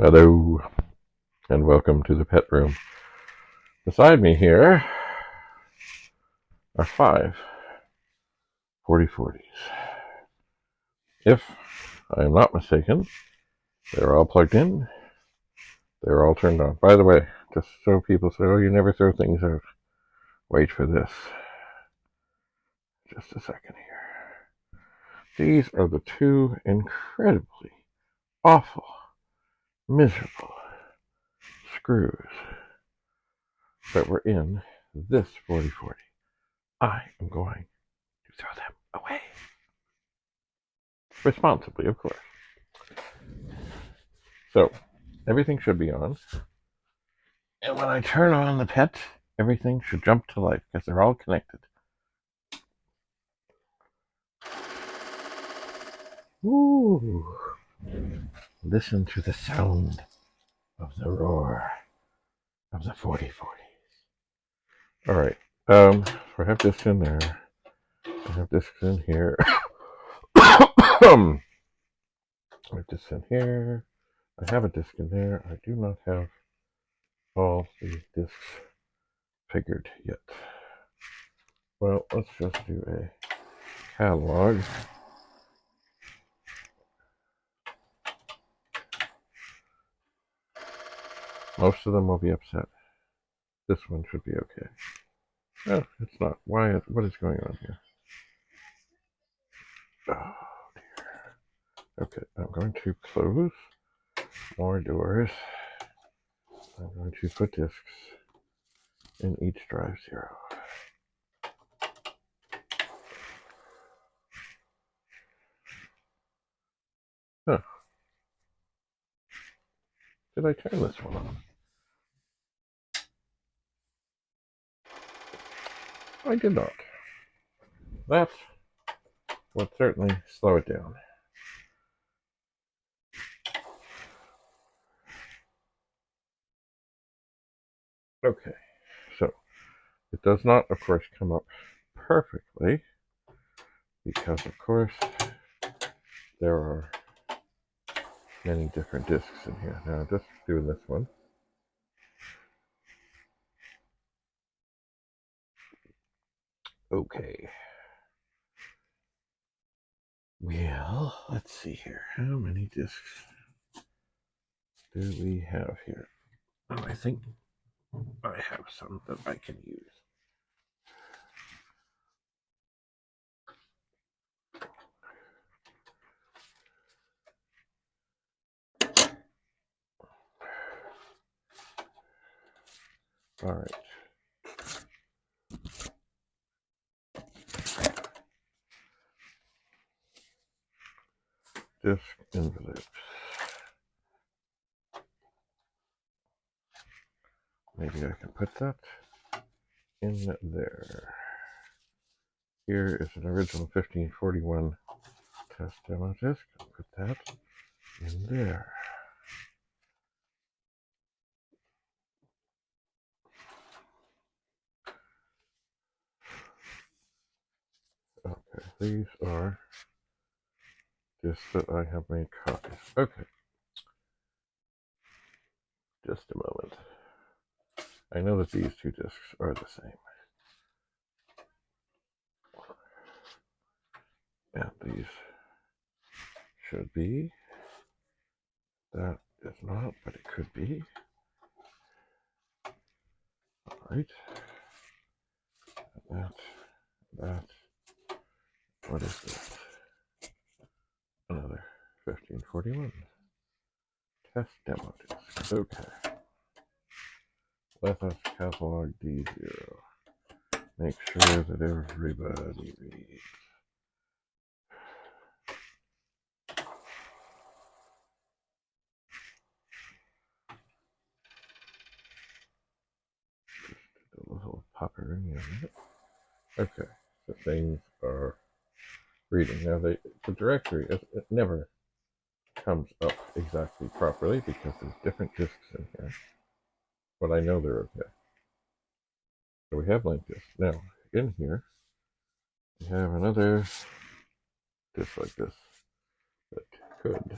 Hello, and welcome to the pet room. Beside me here are 5 4040s. If I am not mistaken, they're all plugged in, they're all turned on. By the way, just so people say, oh, you never throw things out. Wait for this. Just a second here. These are the two incredibly awful, miserable screws that were in this 4040. I am going to throw them away. Responsibly, of course. So, everything should be on. And when I turn on the pet, everything should jump to life because they're all connected. Ooh. Listen to the sound of the roar of the 4040s. All right. I have discs in there. I have discs in here. I have discs in here. I have a disc in there. I do not have all the discs figured yet. Well, let's just do a catalog. Most of them will be upset. This one should be okay. Oh, it's not. Why? What is going on here? Oh, dear. Okay, I'm going to close more doors. I'm going to put discs in each drive 0. Huh. Did I turn this one on? I did not. That would certainly slow it down. Okay, so it does not, of course, come up perfectly because, of course, there are many different discs in here. Now, just doing this one. Okay. Well, let's see here. How many discs do we have here? Oh, I think I have some that I can use. All right. Disc envelopes. Maybe I can put that in there. Here is an original 1541 test demo disc. I'll put that in there. Okay, these are discs that I have made copies. Okay. Just a moment. I know that these two discs are the same. And these should be. That is not, but it could be. All right. That. What is this? Another 1541 test demo disc. Okay. Let us catalog D0. Make sure that everybody reads. Just a little poppering in it. Okay, so things are reading. Now, the directory, it never comes up exactly properly because there's different disks in here. But I know they're okay. So we have linked disks. Now, in here, we have another disk like this that could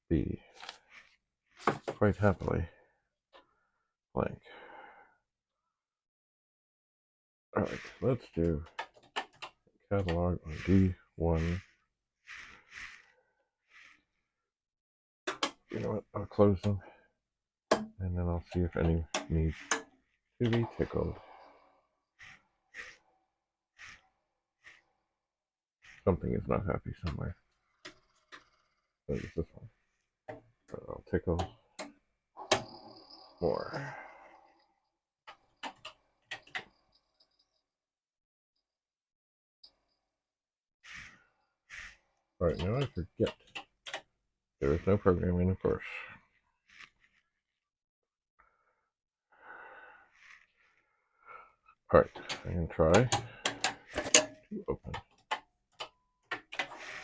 be quite happily. Blank. Alright, let's do catalog on D1. You know what? I'll close them, and then I'll see if any need to be tickled. Something is not happy somewhere. Maybe it's this one. But I'll tickle more. Alright, now I forget. There is no programming, of course. Alright, I can try to open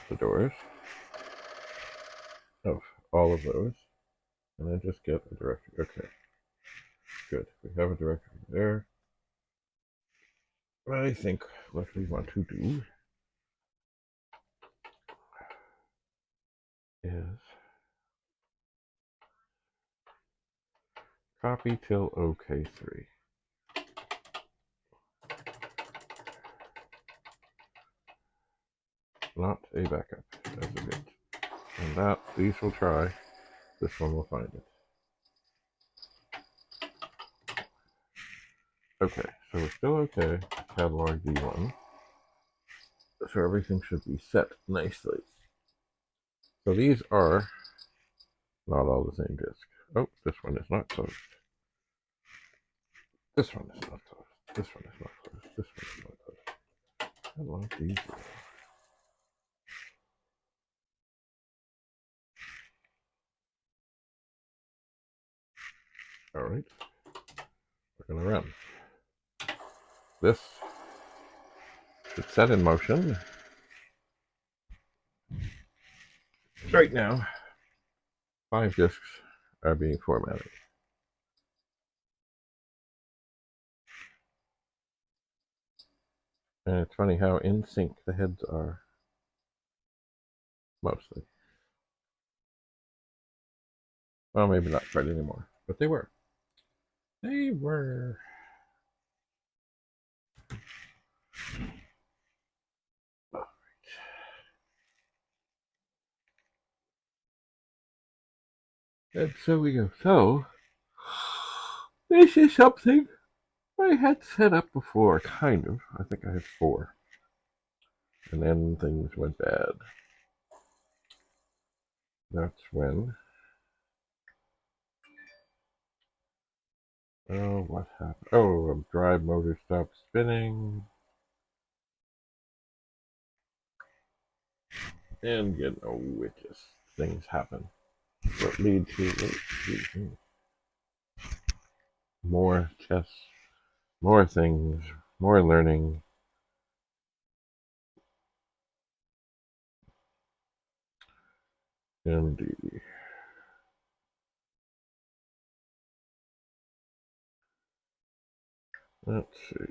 the doors of all of those, and then just get a directory. Okay, good. We have a directory there. I think what we want to do is copy till OK3. Not a backup as of yet. And that, these will try. This one will find it. Okay, so we're still okay. Catalog D1. So everything should be set nicely. So these are not all the same disk. Oh, this one is not closed. This one is not closed. This one is not closed. This one is not closed. Catalog D0. Alright. We're going to run. This is set in motion. Right now, 5 disks are being formatted. And it's funny how in sync the heads are. Mostly. Well, maybe not quite anymore, but they were. They were. All right. And so we go. So, this is something I had set up before, kind of. I think I had 4. And then things went bad. That's when. Oh, what happened? Oh, a drive motor stopped spinning. And you know, it just things happen that lead to more chess, more things, more learning. Indeed. Let's see.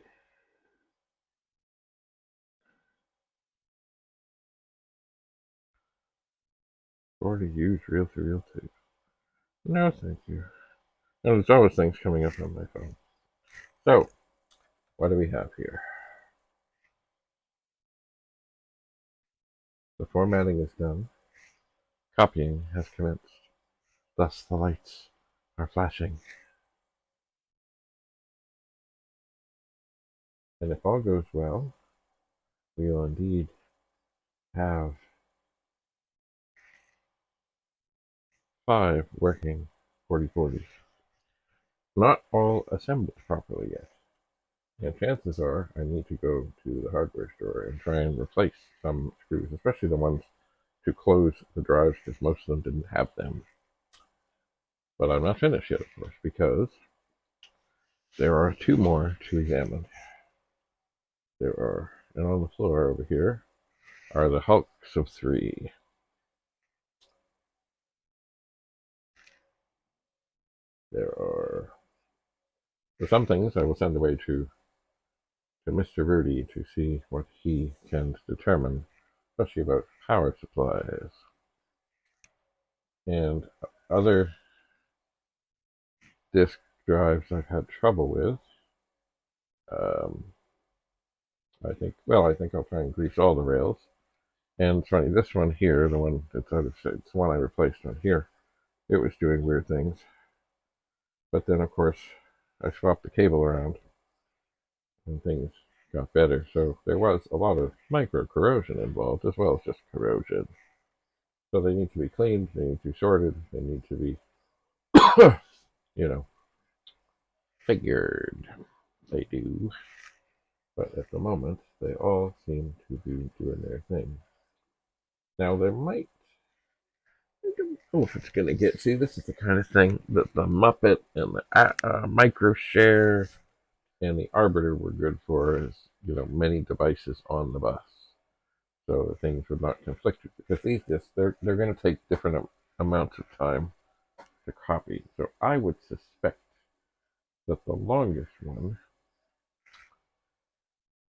Already used reel-to-reel tape. No, thank you. No, there's always things coming up on my phone. So, what do we have here? The formatting is done. Copying has commenced. Thus the lights are flashing. And if all goes well, we will indeed have 5 working 4040s. Not all assembled properly yet. And chances are I need to go to the hardware store and try and replace some screws, especially the ones to close the drives, because most of them didn't have them. But I'm not finished yet, of course, because there are 2 more to examine. There are, and on the floor over here, are the hulks of 3. There are, for some things I will send away to Mr. Rudy to see what he can determine, especially about power supplies. And other disk drives I've had trouble with. Um, I think I'll try and grease all the rails. And it's funny, this one here, the one that's it's the one I replaced on here. It was doing weird things. But then, of course, I swapped the cable around and things got better. So there was a lot of micro corrosion involved as well as just corrosion. So they need to be cleaned, they need to be sorted, they need to be, you know, figured. They do. But at the moment, they all seem to be doing their thing. Now, there might, I don't know if it's going to get, see, this is the kind of thing that the Muppet and the Micro Share and the Arbiter were good for, is, many devices on the bus. So the things would not conflict with, because these disks, they're going to take different amounts of time to copy. So I would suspect that the longest one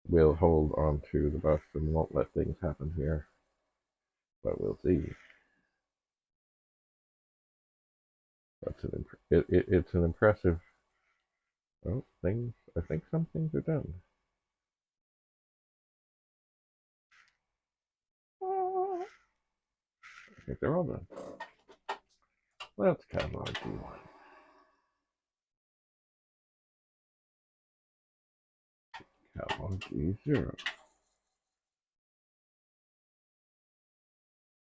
will hold onto the bus and won't let things happen here. But we'll see. It's an impressive. Oh, things. I think some things are done. I think they're all done. Let's catalog D1. Catalog D0.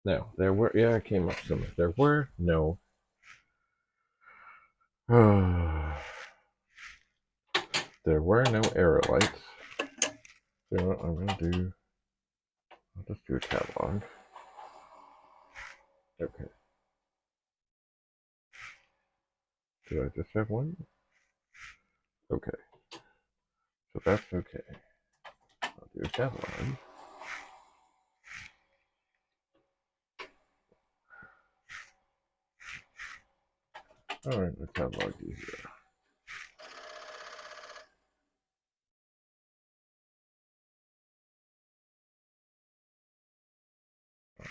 Now, I came up somewhere. There were no. There were no arrow lights. So what I'm going to do, I'll just do a catalog. Okay. Did I just have one? Okay. So that's okay. I'll do a catalog. Alright, the catalog D0.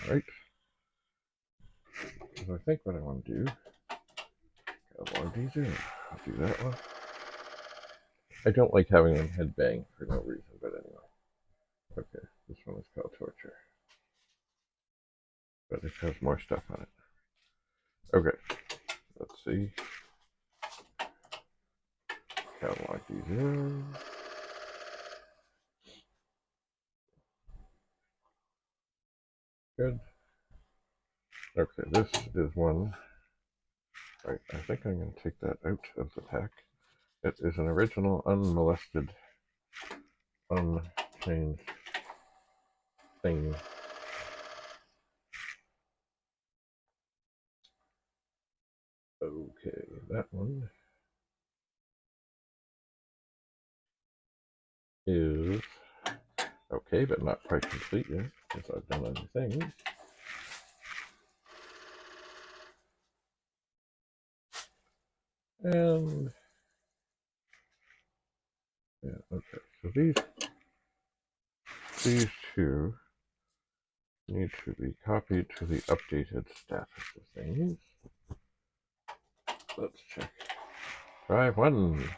Alright. So I think what I want to do, catalog D0. I'll do that one. I don't like having them head bang for no reason, but anyway. Okay, this one is called Torture. But it has more stuff on it. Okay, let's see. Catalog D0. Good. Okay, this is one. Right, I think I'm going to take that out of the pack. It is an original, unmolested, unchanged thing. Okay, that one is okay, but not quite complete yet, because I've done other things. And yeah, okay. So these two need to be copied to the updated status of things. Let's check. Try one.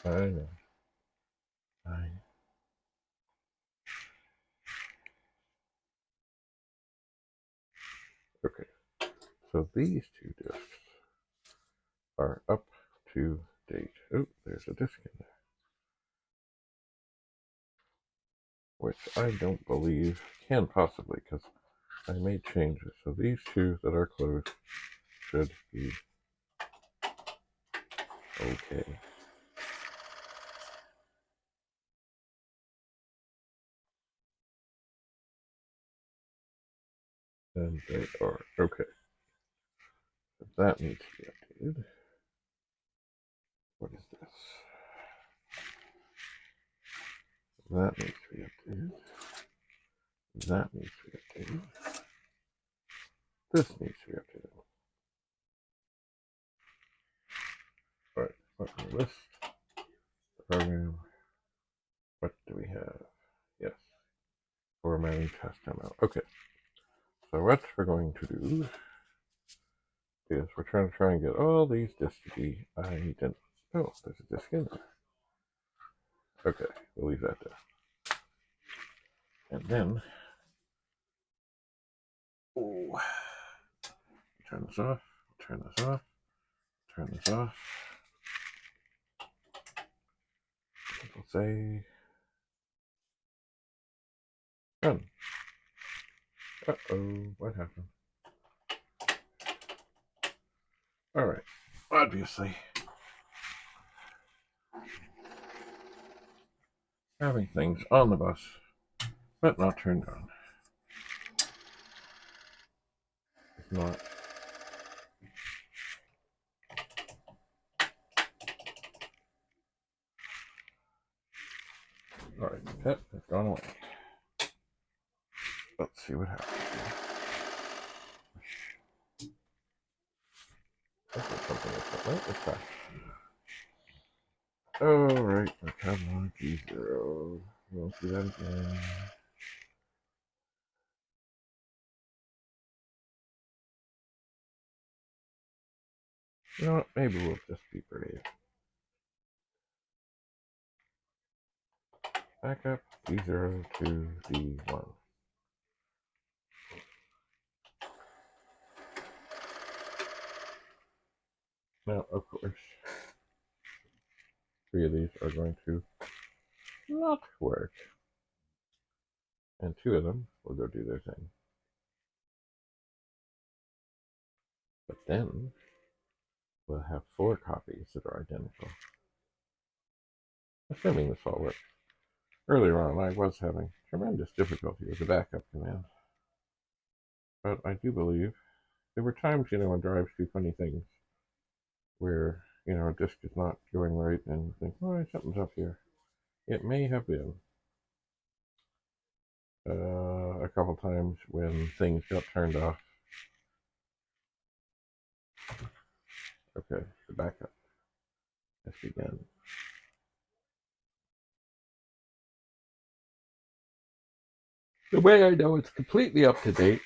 I know. Okay. So these two discs are up to date. Oh, there's a disc in there, which I don't believe can possibly, because I made changes. So these two that are closed should be okay. And they are okay. So that needs to be updated. What is this? That needs to be updated. That needs to be updated. This needs to be updated. Alright, let me list the program we have? Yes, formatting test timeout. Okay, so what we're going to do is we're trying to get all these disks to be identical. Oh, there's a disk in there. Okay, we'll leave that there. And then, oh, turn this off, turn this off, turn this off. We'll say run. Uh-oh, what happened? Alright, obviously, having things on the bus, but not turned on. It's not. Alright, the pet has gone away. Let's see what happens here. This is something that's right. It's back. Alright, the catalog G0. We'll see that again. You know what? Maybe we'll just be brave. Backup D0 to D1. Now, of course, 3 of these are going to not work. And 2 of them will go do their thing. But then, we'll have 4 copies that are identical. Assuming this all works. Earlier on, I was having tremendous difficulty with the backup command. But I do believe there were times, when drives do funny things where, a disk is not going right and you think, oh, something's up here. It may have been a couple times when things got turned off. Okay, the backup has begun. The way I know it's completely up to date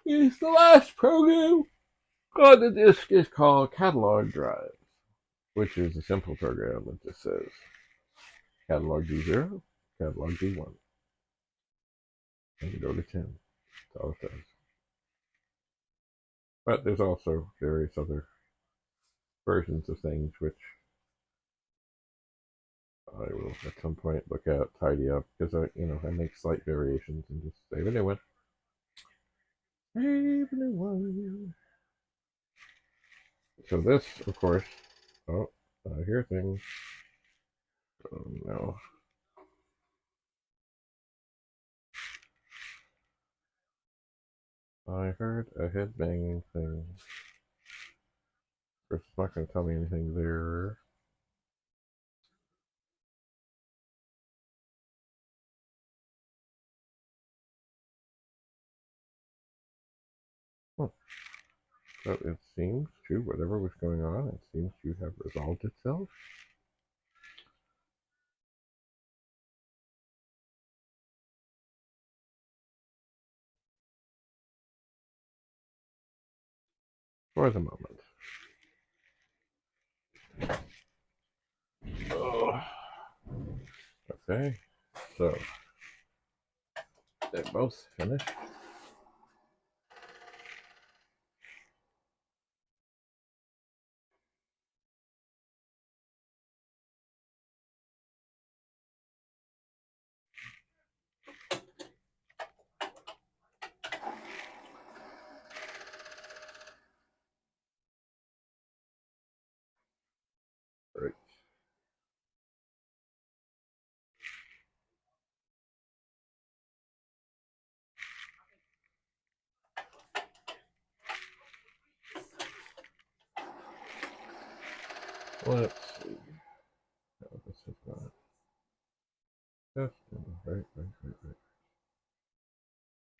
is the last program on the disk is called Catalog Drive, which is a simple program that just says Catalog D0, Catalog D1, and you go to 10. That's all it says. But there's also various other versions of things which I will at some point look at, tidy up, because I make slight variations and just save a new one. Save a new one. So this, of course, I hear things. Oh no. I heard a head banging thing. Of course, it's not going to tell me anything there. So it seems to, whatever was going on, it seems to have resolved itself. For the moment. Oh. Okay, so they're both finished. Right. Let's see how this has gone. Just right.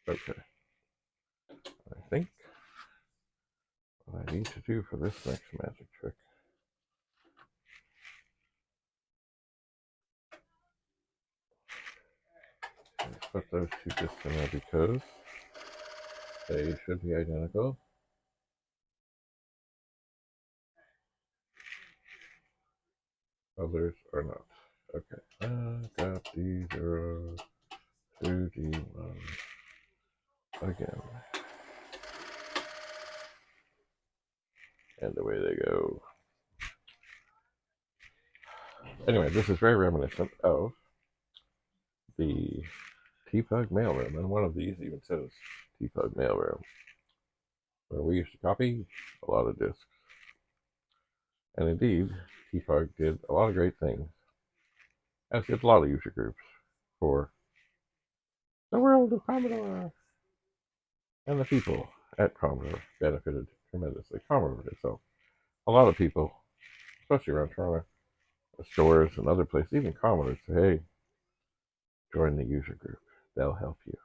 Okay. I think what I need to do for this next magic trick put those two discs in there because they should be identical. Others are not. Okay. Got D0 to D1 again. And away they go. Anyway, this is very reminiscent of the T-Pug mailroom, and one of these even says T-Pug mailroom, where we used to copy a lot of discs. And indeed, T-Pug did a lot of great things, as did a lot of user groups for the World of Commodore. And the people at Commodore benefited tremendously. Commodore itself. A lot of people, especially around Toronto, stores and other places, even Commodore, say, hey, join the user group. They'll help you.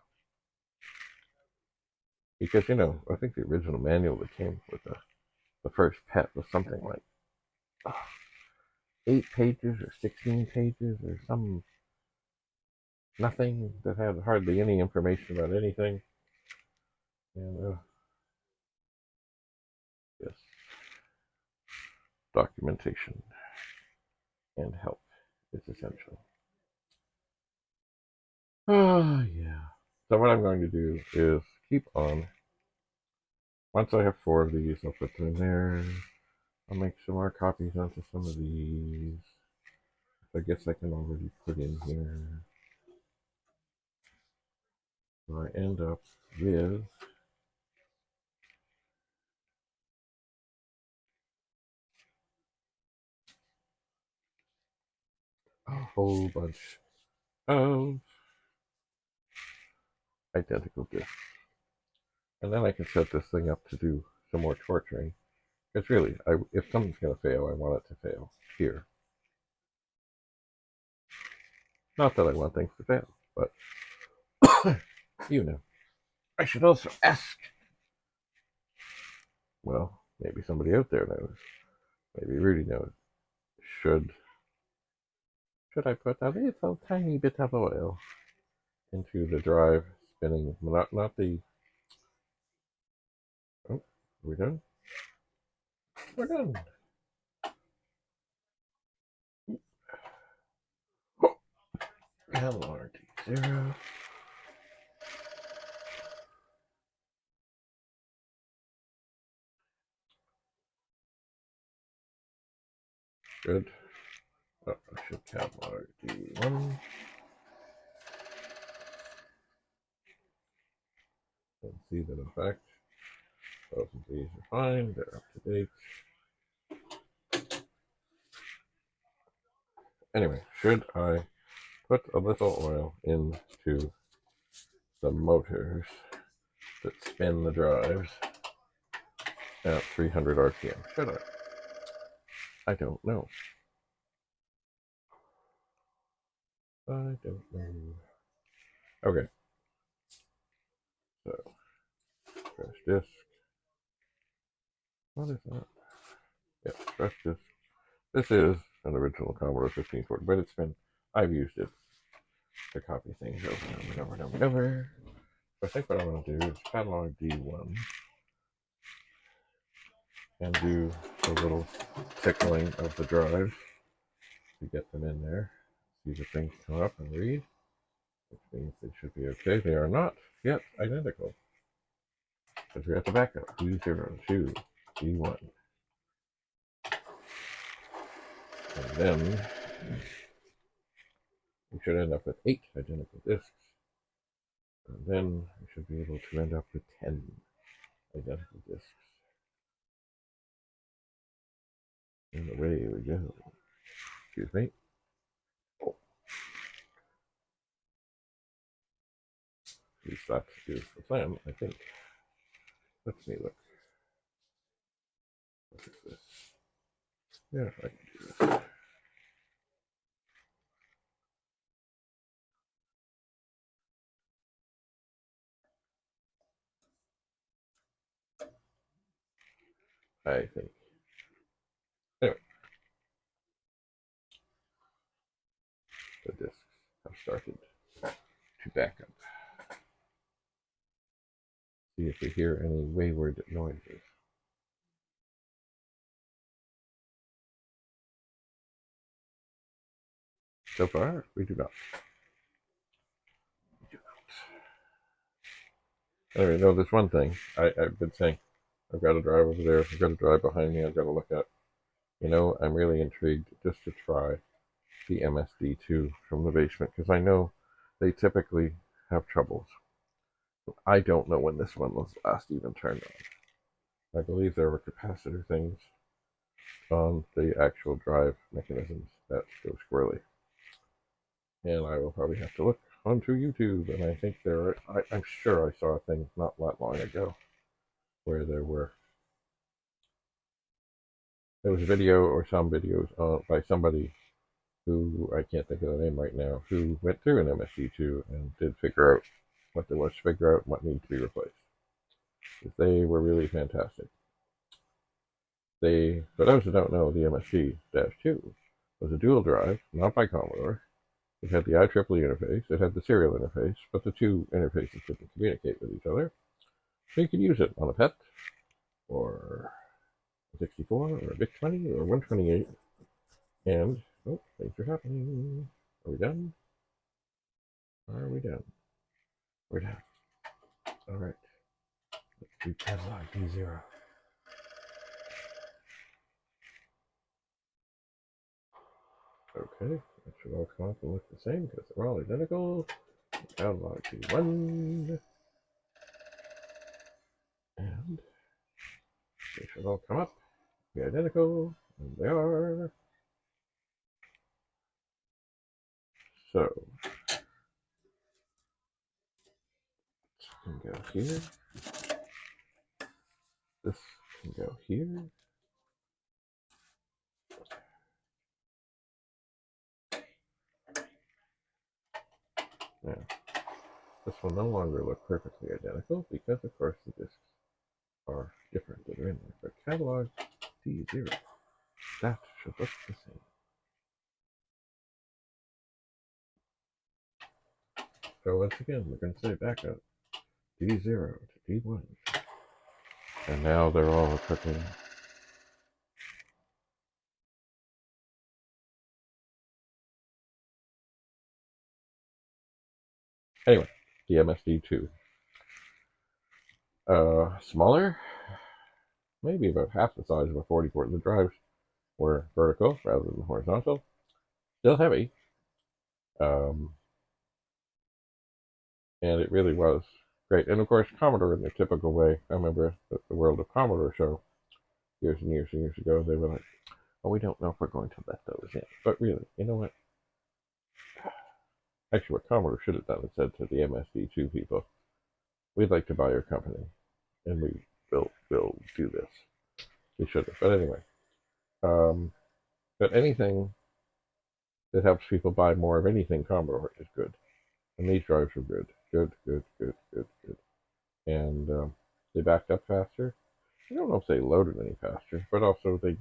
Because, I think the original manual that came with the first PET was something like 8 pages or 16 pages or some nothing that had hardly any information about anything. And yes, documentation and help is essential. Ah, yeah. So what I'm going to do is keep on. Once I have 4 of these, I'll put them in there. I'll make some more copies onto some of these. I guess I can already put in here. So I end up with a whole bunch of identical discs. And then I can set this thing up to do some more torturing. Because really, if something's going to fail, I want it to fail here. Not that I want things to fail, but I should also ask. Well, maybe somebody out there knows. Maybe Rudy knows. Should I put a little tiny bit of oil into the drive spinning? Not the. Oh, are we done? We're done. Oh, LRD0. Good. Oh, I should have LRD1. And see that in fact both of these are fine. They're up to date. Anyway, should I put a little oil into the motors that spin the drives at 300 RPM? Should I? I don't know. I don't know. Okay. So, fresh disk. What is that? Yeah, fresh disk. This is an original Commodore 1540, but I've used it to copy things over and over. I think what I'm going to do is catalog D1 and do a little tickling of the drives to get them in there. See the things come up and read, which means they should be okay. They are not yet identical, because we have to back up D0 to D1. And then we should end up with 8 identical disks. And then we should be able to end up with 10 identical disks. And away we go. Excuse me. Oh. At least that is the plan, I think. Let's see, look. What is this? Yeah, I can do this. I think. Anyway, the disks have started to backup. See if we hear any wayward noises. So far, we do not. Anyway, no, there's one thing I've been saying. I've got to drive over there. I've got to drive behind me. I've got to look at. You know, I'm really intrigued just to try the MSD2 from the basement because I know they typically have troubles. I don't know when this one was last even turned on. I believe there were capacitor things on the actual drive mechanisms that go squirrely. And I will probably have to look onto YouTube, and I think I'm sure I saw a thing not that long ago where there was a video or some videos by somebody who, I can't think of the name right now, who went through an MSD2 and did figure out what there was to figure out and what needed to be replaced. They were really fantastic. For those who don't know, the MSD-2 was a dual drive, not by Commodore. It had the IEEE interface, it had the serial interface, but the two interfaces couldn't communicate with each other. So you could use it on a PET, or a 64, or a VIC-20, or a 128. And, oh, things are happening. Are we done? Are we done? We're done. Alright. Let's do catalog D0. Okay, that should all come up and look the same because they're all identical. Catalog D1. And they should all come up, be identical, and they are. So, this can go here. This can go here. Now, this will no longer look perfectly identical because, of course, the discs are different that are in there. But catalog D0, that should look the same. So once again, we're going to say backup D0 to D1. And now they're all cooking. Anyway, the MSD2. Smaller, maybe about half the size of a 44. The drives were vertical rather than horizontal. Still heavy. And it really was great. And of course, Commodore in their typical way. I remember at the World of Commodore show years and years and years ago, they were like, "Oh, we don't know if we're going to let those in." But really, you know what? Actually, what Commodore should have done is said to the MSD2 people, "We'd like to buy your company, and we will do this." We should have. But anyway, but anything that helps people buy more of anything Commodore is good. And these drives were good. Good. And they backed up faster. I don't know if they loaded any faster, but also they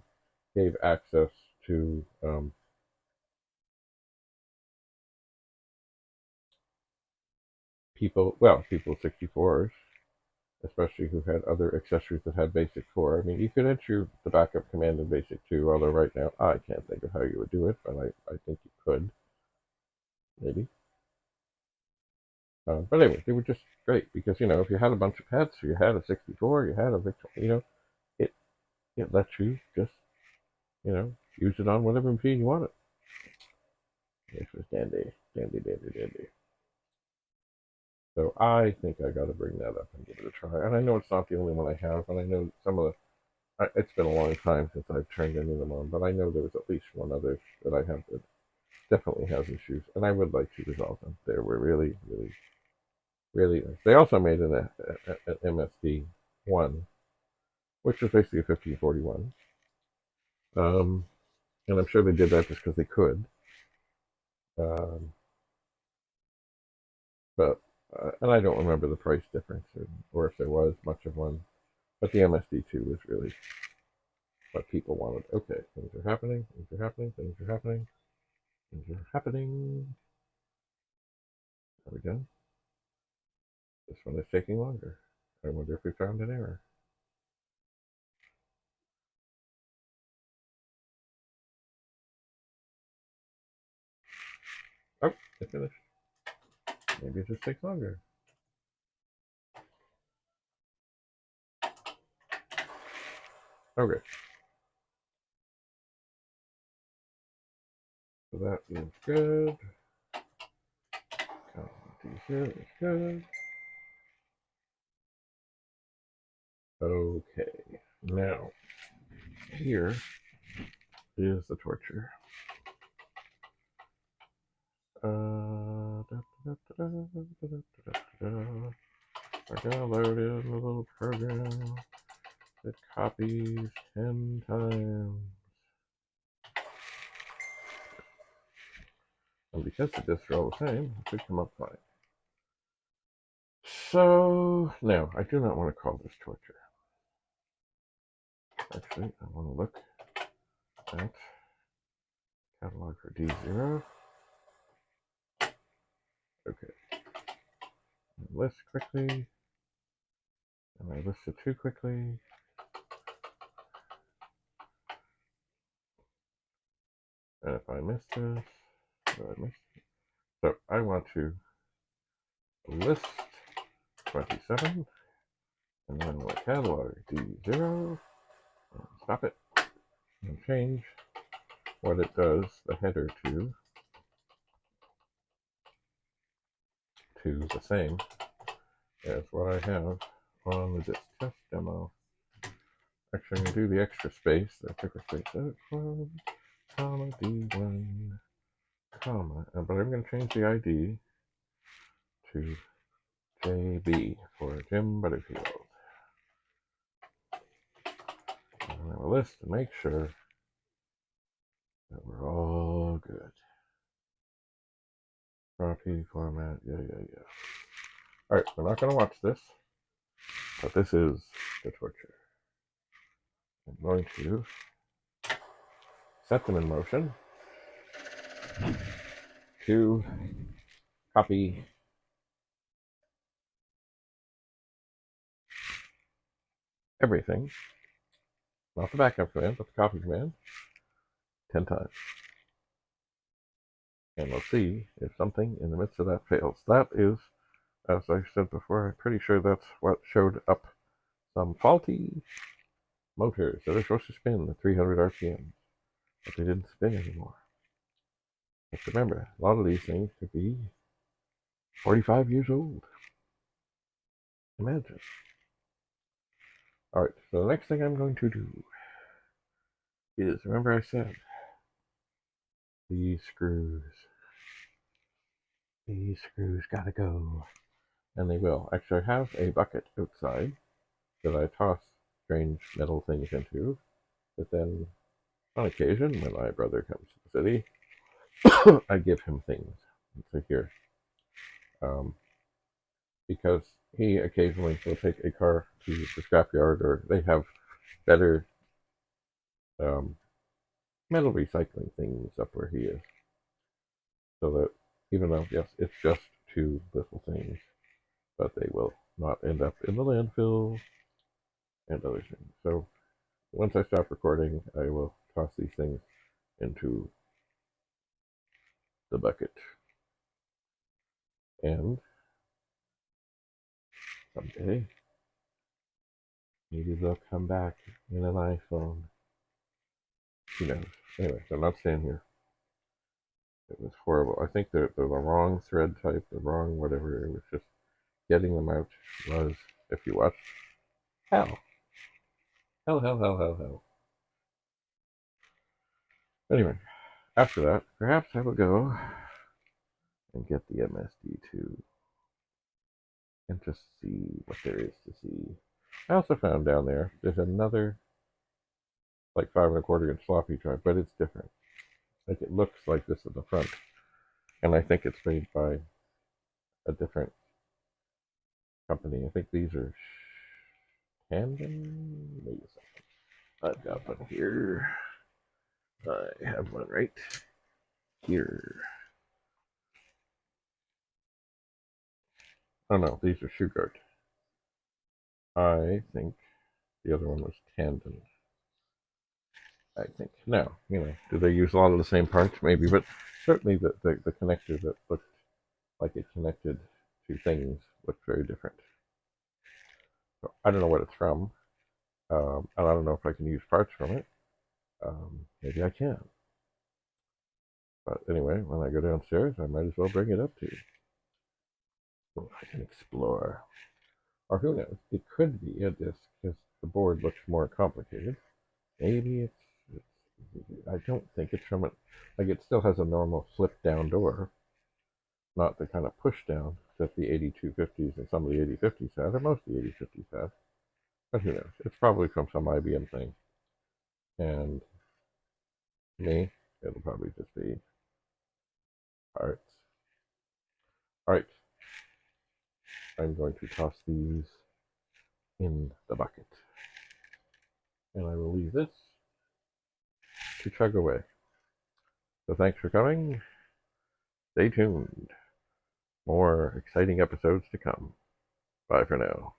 gave access to people with 64s, especially who had other accessories that had Basic 4. I mean, you could enter the backup command in Basic 2, although right now I can't think of how you would do it, but I think you could, maybe. But anyway, they were just great because, you know, if you had a bunch of pets, or you had a 64, you had a Victor, you know, it lets you just, you know, use it on whatever machine you want it. This was dandy. So I think I got to bring that up and give it a try. And I know it's not the only one I have, and I know some of the. It's been a long time since I've turned any of them on, but I know there was at least one other that I have that definitely has issues, and I would like to resolve them. They were really nice. They also made an MSD one, which was basically a 1541. And I'm sure they did that just because they could. Um, but and I don't remember the price difference or if there was much of one. But the MSD2 was really what people wanted. Okay, things are happening. Things are happening. Things are happening. Things are happening. Are we done? This one is taking longer. I wonder if we found an error. Oh, it finished. Maybe it just takes longer. Okay. So that is good. Here is good. Okay. Now, here is the torture. I downloaded a little program that copies 10 times. And because the discs are all the same, it should come up fine. So, no, I do not want to call this torture. Actually, I want to look at catalog for D0. Okay. List quickly. And I listed too quickly. And if I miss this, I missed it. So I want to list 27, and then my catalog D0, stop it, and change what it does, the header to the same as what I have on the disk test demo. Actually, I'm going to do the extra space, the quicker space, comma, D1, comma, but I'm going to change the ID to JB for Jim Butterfield. I'm going to list to make sure that we're all good. Copy, format, yeah. Alright, we're not going to watch this, but this is the torture. I'm going to set them in motion to copy everything, not the backup command, but the copy command, 10 times. And we'll see if something in the midst of that fails. That is, as I said before, I'm pretty sure that's what showed up some faulty motors that are supposed to spin at 300 RPM, but they didn't spin anymore. But remember, a lot of these things could be 45 years old. Imagine. Alright, so the next thing I'm going to do is, remember I said, these screws gotta go. And they will. Actually, I have a bucket outside that I toss strange metal things into, but then on occasion, when my brother comes to the city, I give him things. So here, because he occasionally will take a car to the scrapyard, or they have better metal recycling things up where he is. So that even though, yes, it's just two little things, but they will not end up in the landfill and other things. So once I stop recording, I will toss these things into the bucket. And someday, maybe they'll come back in an iPhone. Who knows? Anyway, I'm not staying here. It was horrible. I think they're the wrong thread type, the wrong whatever. It was just getting them out was, if you watch, hell. Hell. Anyway, after that, perhaps I will go and get the MSD2 and just see what there is to see. I also found down there's another like 5 1/4 inch floppy drive, but it's different. Like it looks like this in the front, and I think it's made by a different company. I think these are Tandem. Wait a second. I've got one here. I have one right here. Oh no, these are shoe guard. I think the other one was tandem. I think. Now, do they use a lot of the same parts? Maybe, but certainly the connector that looked like it connected to things looked very different. So I don't know what it's from, and I don't know if I can use parts from it. Maybe I can. But anyway, when I go downstairs, I might as well bring it up to you. So I can explore. Or who knows? It could be a disc because the board looks more complicated. Maybe I don't think it's from it. Like it still has a normal flip down door, not the kind of push down that the 8250s and some of the 8050s had, or most of the 8050s had. But who knows? It's probably from some IBM thing. And me, it'll probably just be parts. All right, I'm going to toss these in the bucket. And I will leave this to chug away. So thanks for coming. Stay tuned. More exciting episodes to come. Bye for now.